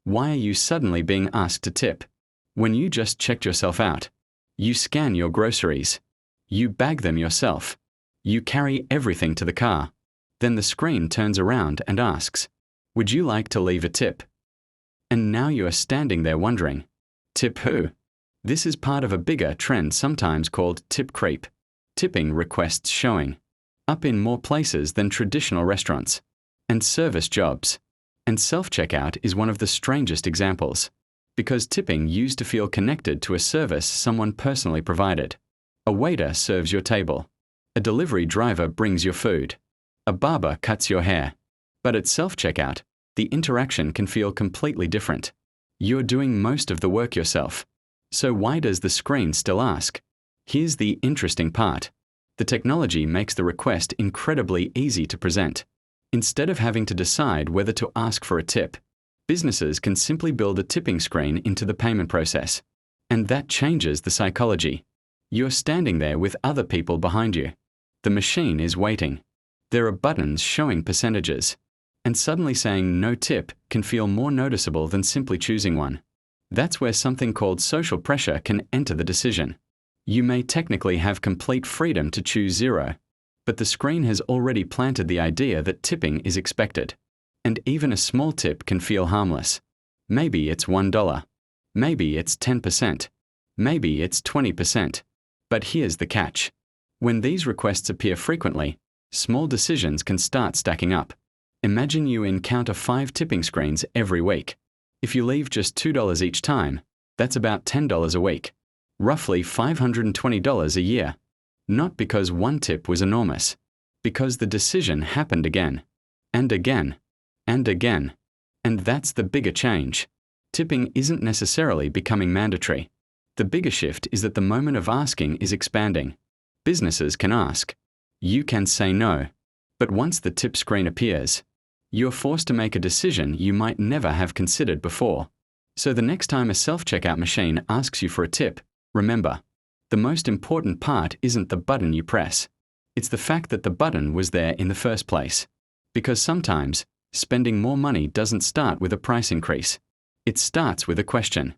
Why are you suddenly being asked to tip? When you just checked yourself out. You scan your groceries. You bag them yourself. You carry everything to the car. Then the screen turns around and asks, "Would you like to leave a tip?" And now you are standing there wondering, tip who? This is part of a bigger trend sometimes called tip creep. Tipping requests showing up in more places than traditional restaurants. And service jobs. And self-checkout is one of the strangest examples. Because tipping used to feel connected to a service someone personally provided. A waiter serves your table. A delivery driver brings your food. A barber cuts your hair. But at self-checkout, the interaction can feel completely different. You're doing most of the work yourself. So why does the screen still ask? Here's the interesting part. The technology makes the request incredibly easy to present. Instead of having to decide whether to ask for a tip, businesses can simply build a tipping screen into the payment process. And that changes the psychology. You're standing there with other people behind you. The machine is waiting. There are buttons showing percentages. And suddenly saying no tip can feel more noticeable than simply choosing one. That's where something called social pressure can enter the decision. You may technically have complete freedom to choose zero, but the screen has already planted the idea that tipping is expected. And even a small tip can feel harmless. Maybe it's $1. Maybe it's 10%. Maybe it's 20%. But here's the catch. When these requests appear frequently, small decisions can start stacking up. Imagine you encounter 5 tipping screens every week. If you leave just $2 each time, that's about $10 a week. Roughly $520 a year. Not because one tip was enormous. Because the decision happened again. And again. And again. And that's the bigger change. Tipping isn't necessarily becoming mandatory. The bigger shift is that the moment of asking is expanding. Businesses can ask. You can say no. But once the tip screen appears, you're forced to make a decision you might never have considered before. So the next time a self-checkout machine asks you for a tip, remember, the most important part isn't the button you press. It's the fact that the button was there in the first place. Because sometimes, spending more money doesn't start with a price increase. It starts with a question.